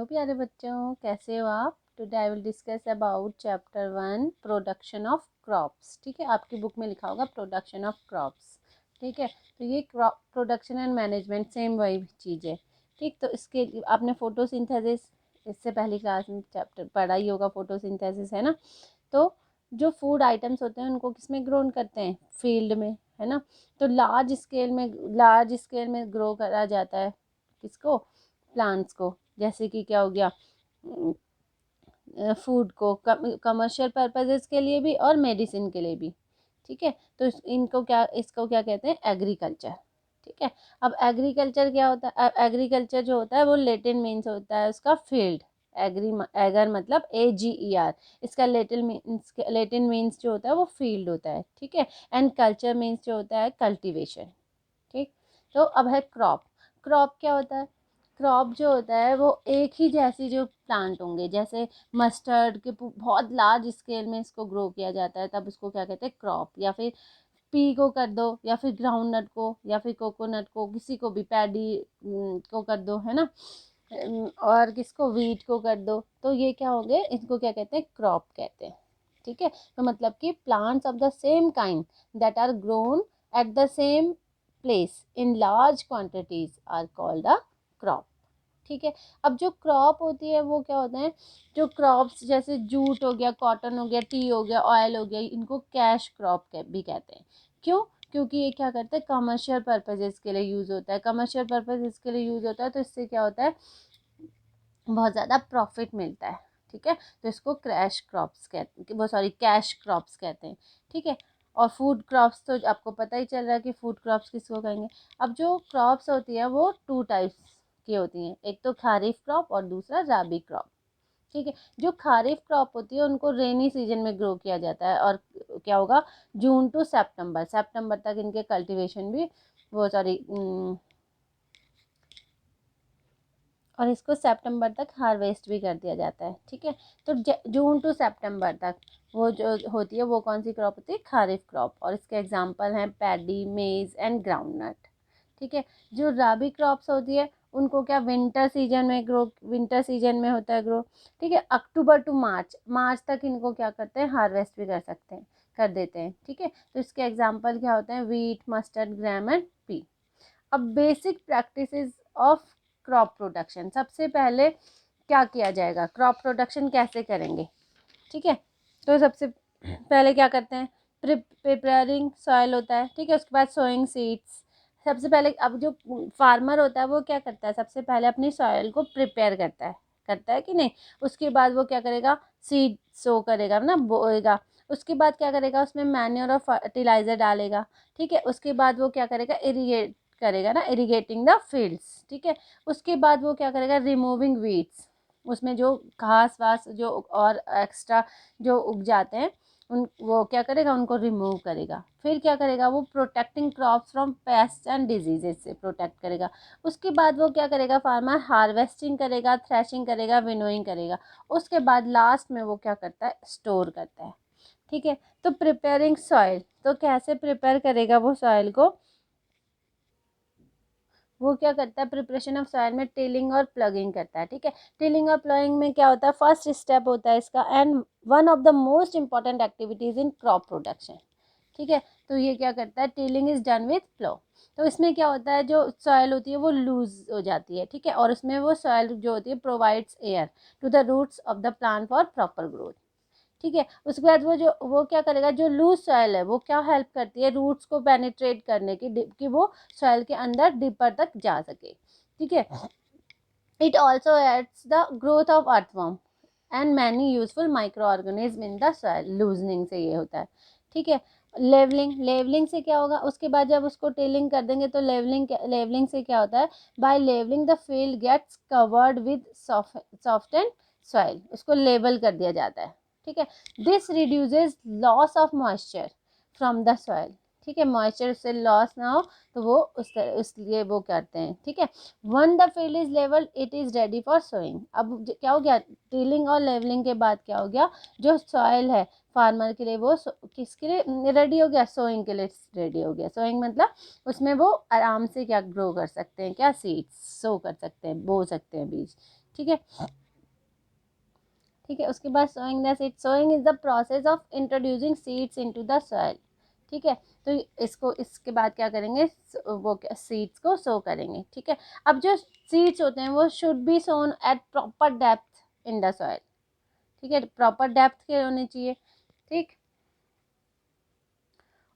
प्यारे बच्चों, कैसे हो आप। Today I will discuss about chapter 1 production of crops. ठीक है, आपकी बुक में लिखा होगा प्रोडक्शन ऑफ क्रॉप्स। ठीक है, तो ये crop production and management same वही चीज़ है। ठीक, तो इसके आपने फोटोसिंथेसिस इससे पहली क्लास में चैप्टर पढ़ा ही होगा, फोटोसिंथेसिस है ना। तो जो फूड आइटम्स होते हैं उनको किस में ग्रो करते हैं, फील्ड में, है ना। तो लार्ज स्केल में ग्रो करा जाता है किसको, प्लांट्स को। जैसे कि क्या हो गया, फूड को कमर्शियल पर्पजेस के लिए भी और मेडिसिन के लिए भी। ठीक है, तो इसको क्या कहते हैं, एग्रीकल्चर। ठीक है, अब एग्रीकल्चर क्या होता है, एग्रीकल्चर जो होता है वो लेटिन मीन्स होता है उसका फील्ड। एगर मतलब AGER, इसका लेटिन मीन्स जो होता है वो फील्ड होता है। ठीक है, एंड कल्चर मीन्स जो होता है कल्टीवेशन। ठीक, तो अब है क्रॉप। क्रॉप क्या होता है, क्रॉप जो होता है वो एक ही जैसी जो प्लांट होंगे, जैसे मस्टर्ड के बहुत लार्ज स्केल में इसको ग्रो किया जाता है, तब उसको क्या कहते हैं, क्रॉप। या फिर पी को कर दो, या फिर ग्राउंड नट को, या फिर कोकोनट को, किसी को भी, पैडी को कर दो, है ना। और किसको, वीट को कर दो, तो ये क्या होंगे, इनको क्या कहते हैं, क्रॉप कहते हैं। ठीक है, तो मतलब कि plants of the same kind that are grown at the same place in large quantities are called a crop. ठीक है, अब जो क्रॉप होती है वो क्या होते हैं, जो क्रॉप्स जैसे जूट हो गया, कॉटन हो गया, टी हो गया, ऑयल हो गया, इनको कैश क्रॉप भी कहते हैं। क्यों, क्योंकि ये क्या करते हैं, कमर्शियल पर्पजेस के लिए यूज़ होता है। कमर्शियल पर्पजेस के लिए यूज़ होता है तो इससे क्या होता है, बहुत ज़्यादा प्रॉफिट मिलता है। ठीक है, तो इसको क्रैश क्रॉप्स कहते हैं, वो सॉरी कैश क्रॉप्स कहते हैं। ठीक है, और फूड क्रॉप्स तो आपको पता ही चल रहा है कि फूड क्रॉप्स किसको कहेंगे। अब जो क्रॉप्स होती है वो 2 टाइप्स की होती हैं, एक तो खारिफ क्रॉप और दूसरा राबी क्रॉप। ठीक है, जो खारिफ क्रॉप होती है उनको रेनी सीजन में ग्रो किया जाता है, और क्या होगा, जून टू सितंबर तक इनके कल्टीवेशन भी, वो सॉरी, और इसको सितंबर तक हार्वेस्ट भी कर दिया जाता है। ठीक है, तो जून टू सितंबर तक वो जो होती है वो कौन सी क्रॉप होती है, खारिफ क्रॉप, और इसके एग्जांपल हैं पैडी, मेज एंड ग्राउंडनट। ठीक है, जो राबी क्रॉप्स होती है उनको क्या, विंटर सीजन में होता है ग्रो। ठीक है, अक्टूबर टू मार्च तक इनको क्या करते हैं, हार्वेस्ट भी कर देते हैं। ठीक है, तो इसके एग्जांपल क्या होते हैं, wheat, mustard, gram and pea. अब basic practices of crop production, सबसे पहले क्या किया जाएगा, क्रॉप प्रोडक्शन कैसे करेंगे। ठीक है, तो सबसे पहले क्या करते हैं, प्रिपेयरिंग सॉइल होता है। ठीक है, उसके बाद सोइंग सीड्स। सबसे पहले अब जो फार्मर होता है वो क्या करता है, सबसे पहले अपनी सॉइल को प्रिपेयर करता है कि नहीं। उसके बाद वो क्या करेगा, सीड सो करेगा ना, बोएगा। उसके बाद क्या करेगा, उसमें मैन्योर और फर्टिलाइजर डालेगा। ठीक है, उसके बाद वो क्या करेगा, इरीगेट करेगा ना, इरीगेटिंग द फील्ड्स। ठीक है, उसके बाद वो क्या करेगा, रिमूविंग वीड्स, उसमें जो घास वास जो और एक्स्ट्रा जो उग जाते हैं उन वो क्या करेगा, उनको रिमूव करेगा। फिर क्या करेगा, वो protecting crops from paste and diseases से प्रोटेक्ट करेगा। उसके बाद वो क्या करेगा, फार्मर हार्वेस्टिंग करेगा, थ्रेशिंग करेगा, विनोइंग करेगा। उसके बाद लास्ट में वो क्या करता है, स्टोर करता है। ठीक है, तो प्रिपेयरिंग सॉइल, तो कैसे प्रिपेयर करेगा वो सॉइल को, वो क्या करता है, प्रिपरेशन ऑफ सॉइल में टिलिंग और प्लगिंग करता है। ठीक है, टिलिंग और प्लगिंग में क्या होता है, फर्स्ट स्टेप होता है इसका, and one of the most important activities in crop production. ठीक है, तो ये क्या करता है, टिलिंग इज डन विथ प्लो। तो इसमें क्या होता है, जो सॉइल होती है वो लूज हो जाती है। ठीक है, और उसमें वो सॉइल जो होती है provides air to the roots of the plant for proper growth. ठीक है, उसके बाद वो क्या करेगा, जो लूज सॉइल है वो क्या हेल्प करती है, रूट्स को पेनिट्रेट करने की, कि वो सॉइल के अंदर डीपर तक जा सके। ठीक है, it also aids the growth of earthworm and many useful micro organism in the soil. Loosening से ये होता है। ठीक है, लेवलिंग से क्या होगा, उसके बाद जब उसको टेलिंग कर देंगे तो लेवलिंग से क्या होता है, by levelling the field gets covered with softened soil, उसको लेवल कर दिया जाता है। ठीक है, this reduces loss of moisture from the soil. ठीक है, मॉइस्चर से लॉस ना हो तो वो उसलिए वो करते हैं। ठीक है, once the field is level it is ready for sowing. अब क्या हो गया, टिलिंग और लेवलिंग के बाद क्या हो गया, जो सॉइल है फार्मर के लिए वो किसके लिए रेडी हो गया, सोइंग के लिए रेडी हो गया। सोइंग मतलब उसमें वो आराम से क्या ग्रो कर सकते हैं, क्या सीड्स सो कर सकते हैं, बो सकते हैं बीज। ठीक है। ठीक है, उसके बाद sowing the seed, sowing is the process of introducing seeds into the soil. ठीक है, तो इसको इसके बाद क्या करेंगे, वो सीड्स को सो करेंगे। ठीक है, अब जो सीड्स होते हैं वो should be sown at proper depth in the soil. ठीक है, प्रॉपर डेप्थ के होने चाहिए। ठीक,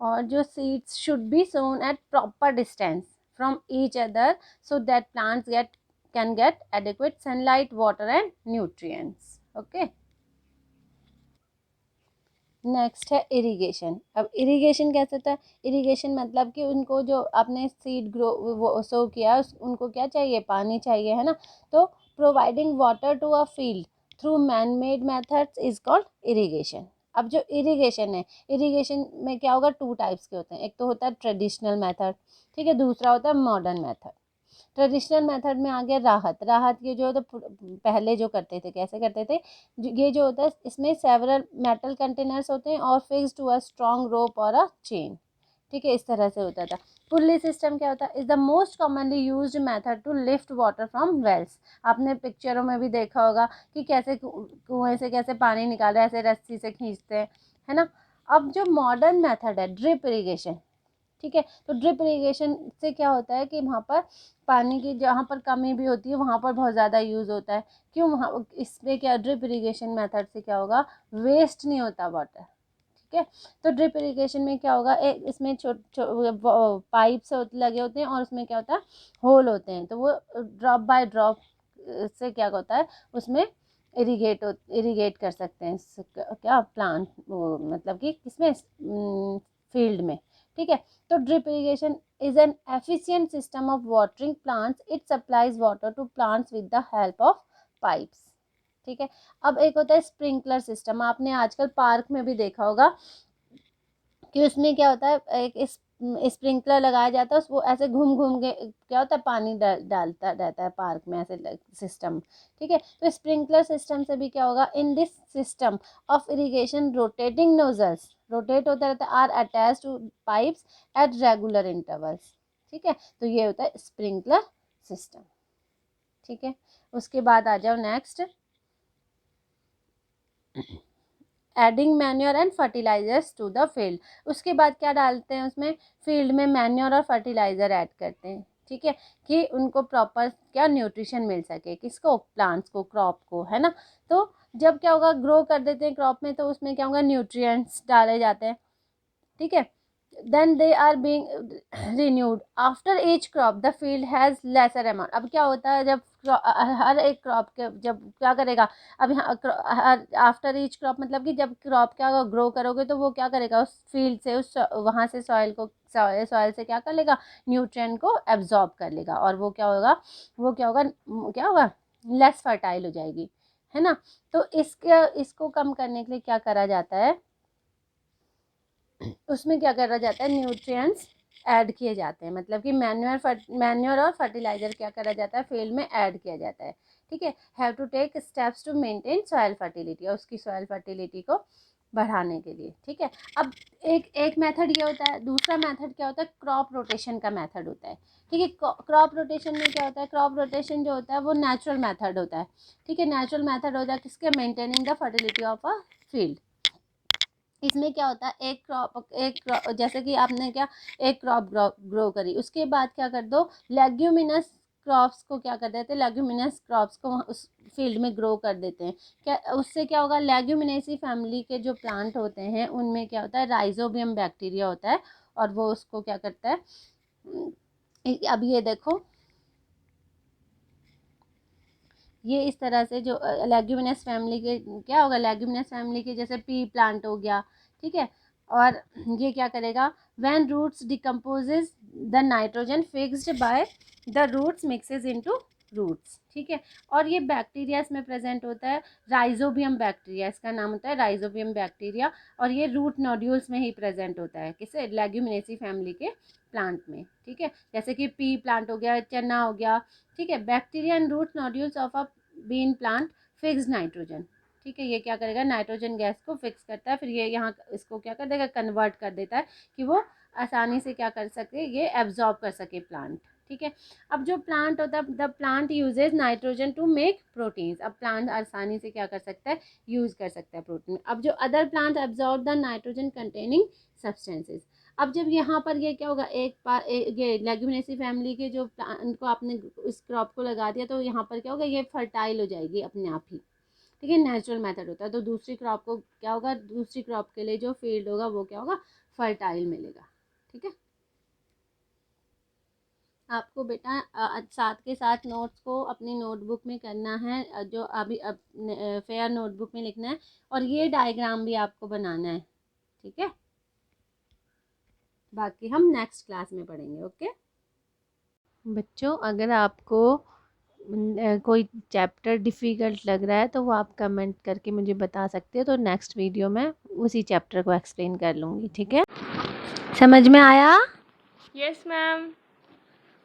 और जो seeds should be sown at proper distance from each other so that plants can get adequate sunlight, water and nutrients. Okay, next है irrigation. अब इरिगेशन कैसे होता है, इरिगेशन मतलब कि उनको जो आपने सीड ग्रो वो सो किया उनको क्या चाहिए, पानी चाहिए, है ना। तो providing water to a field through man made methods is called irrigation. अब जो इरिगेशन है, इरिगेशन में क्या होगा, टू टाइप्स के होते हैं, एक तो होता है ट्रेडिशनल मेथड, ठीक है, दूसरा होता है मॉडर्न मेथड। ट्रेडिशनल मेथड में आ गया राहत, राहत ये जो तो पहले जो करते थे, कैसे करते थे, ये जो होता है इसमें सेवरल मेटल कंटेनर्स होते हैं और फिक्स टू अ स्ट्रॉन्ग रोप और अ चेन। ठीक है, इस तरह से होता था। पुल्ली सिस्टम क्या होता है, is the most commonly used method to lift water from wells. आपने पिक्चरों में भी देखा होगा कि कैसे कुएं से कैसे पानी निकाल रहे हैं, ऐसे रस्सी से खींचते हैं, है ना। अब जो मॉडर्न मेथड है ड्रिप इरिगेशन, ठीक है, तो ड्रिप इरिगेशन से क्या होता है कि वहाँ पर पानी की जहाँ पर कमी भी होती है वहाँ पर बहुत ज़्यादा यूज़ होता है। क्यों, वहाँ इसमें क्या, ड्रिप इरिगेशन मेथड से क्या होगा, वेस्ट नहीं होता वाटर। ठीक है, तो ड्रिप इरिगेशन में क्या होगा, इसमें पाइप्स लगे होते हैं और उसमें क्या होता है, होल होते हैं, तो वो ड्रॉप बाय ड्रॉप से क्या होता है, उसमें इरिगेट कर सकते हैं क्या प्लांट, वो मतलब कि किसमें, फील्ड में। ठीक है, तो drip irrigation is an efficient system of watering plants. It supplies water to plants with the help of pipes. ठीक है, अब एक होता है स्प्रिंकलर सिस्टम, आपने आजकल पार्क में भी देखा होगा कि उसमें क्या होता है, एक स्प्रिंकलर लगाया जाता है, वो ऐसे घूम घूम के क्या होता है, पानी डालता रहता है पार्क में, ऐसे सिस्टम। ठीक है, तो स्प्रिंकलर सिस्टम से भी क्या होगा, in this system of irrigation rotating nozzles, rotate होता रहता है, are attached to pipes at regular intervals. ठीक है, तो ये होता है स्प्रिंकलर सिस्टम। ठीक है, उसके बाद आ जाओ next, adding manure and fertilizers to the field. उसके बाद क्या डालते हैं उसमें, फील्ड में मैन्योर और फर्टिलाइजर ऐड करते हैं। ठीक है, कि उनको प्रॉपर क्या न्यूट्रिशन मिल सके, किसको, प्लांट्स को, क्रॉप को, है ना। तो जब क्या होगा, ग्रो कर देते हैं क्रॉप में, तो उसमें क्या होगा, न्यूट्रिएंट्स डाले जाते हैं। ठीक है, then they are being renewed after each crop the field has lesser amount। अब क्या होता है, जब हर एक क्रॉप के जब क्या करेगा, अब यहाँ आफ्टर ईच क्रॉप मतलब कि जब क्रॉप क्या ग्रो करोगे तो वो क्या करेगा, उस फील्ड से, उस वहाँ से सॉइल से क्या कर लेगा, न्यूट्रिएंट को एब्जॉर्ब कर लेगा, और वो क्या होगा, क्या होगा, लेस फर्टाइल हो जाएगी, है ना। तो इसको कम करने के लिए क्या करा जाता है, उसमें क्या करा जाता है, न्यूट्रिएंट्स ऐड किए जाते हैं, मतलब कि मैन्योर और फर्टिलाइजर क्या करा जाता है, फील्ड में ऐड किया जाता है। ठीक है, have to take steps to maintain soil fertility, और उसकी सॉइल फर्टिलिटी को बढ़ाने के लिए। ठीक है, अब एक एक मेथड ये होता है, दूसरा मेथड क्या होता है, क्रॉप रोटेशन का मेथड होता है। ठीक है, क्रॉप रोटेशन में क्या होता है, क्रॉप रोटेशन जो होता है वो नेचुरल मेथड होता है। ठीक है, नेचुरल मेथड होता है किसके, maintaining the fertility of a field. इसमें क्या होता है, एक क्रॉप जैसे कि आपने क्या, एक क्रॉप ग्रो करी, उसके बाद क्या कर दो, लेग्यूमिनस क्रॉप्स को क्या कर देते हैं, लेग्यूमिनस क्रॉप्स को उस फील्ड में ग्रो कर देते हैं। क्या उससे क्या होगा, लेग्यूमिनेसी फैमिली के जो प्लांट होते हैं उनमें क्या होता है, राइजोबियम बैक्टीरिया होता है, और वो उसको क्या करता है, अब ये देखो, ये इस तरह से जो लेग्यूमिनस फैमिली के क्या होगा, लेग्यूमिनस फैमिली के जैसे पी प्लांट हो गया। ठीक है, और ये क्या करेगा, when roots decomposes the nitrogen fixed by the roots mixes into roots. ठीक है, और ये बैक्टीरिया इसमें प्रेजेंट होता है, राइजोबियम बैक्टीरिया इसका नाम होता है, राइजोबियम बैक्टीरिया, और ये रूट नोड्यूल्स में ही प्रेजेंट होता है, किसे, लेग्यूमिनेसी फैमिली के प्लांट में। ठीक है, जैसे कि पी प्लांट हो गया, चना हो गया। ठीक है, bacteria and root nodules of a bean plant fix nitrogen. ठीक है, ये क्या करेगा, नाइट्रोजन गैस को फिक्स करता है, फिर ये यहाँ इसको क्या कर देगा, कन्वर्ट कर देता है कि वो आसानी से क्या कर सके, ये एब्जॉर्ब कर सके प्लांट। ठीक है। अब जो प्लांट होता है, the plant uses nitrogen to make proteins. अब प्लांट आसानी से क्या कर सकता है, यूज़ कर सकता है प्रोटीन। अब जो other plant absorb the nitrogen containing substances. अब जब यहाँ पर ये क्या होगा, ये लेग्यूमिनेसी फैमिली के जो प्लांट को आपने इस क्रॉप को लगा दिया, तो यहाँ पर क्या होगा, ये फर्टाइल हो जाएगी अपने आप ही, ठीक है। नेचुरल मेथड होता है। तो दूसरी क्रॉप को क्या होगा, दूसरी क्रॉप के लिए जो फील्ड होगा वो क्या होगा, फर्टाइल मिलेगा, ठीक है। आपको बेटा साथ के साथ नोट्स को अपनी नोटबुक में करना है, जो अभी फेयर नोटबुक में लिखना है, और ये डायग्राम भी आपको बनाना है, ठीक है। बाकी हम नेक्स्ट क्लास में पढ़ेंगे। ओके बच्चों, अगर आपको कोई चैप्टर डिफ़िकल्ट लग रहा है तो वो आप कमेंट करके मुझे बता सकते हो, तो नेक्स्ट वीडियो में उसी चैप्टर को एक्सप्लेन कर लूँगी, ठीक है। समझ में आया? Yes ma'am.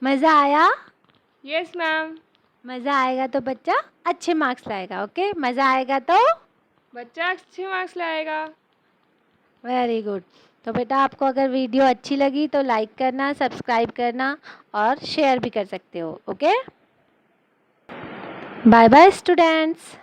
मज़ा आया? Yes ma'am. मज़ा आएगा तो बच्चा अच्छे मार्क्स लाएगा। ओके, मज़ा आएगा तो बच्चा अच्छे मार्क्स लाएगा। Very good. तो बेटा आपको अगर वीडियो अच्छी लगी तो लाइक करना, सब्सक्राइब करना और शेयर भी कर सकते हो। Okay, bye bye students.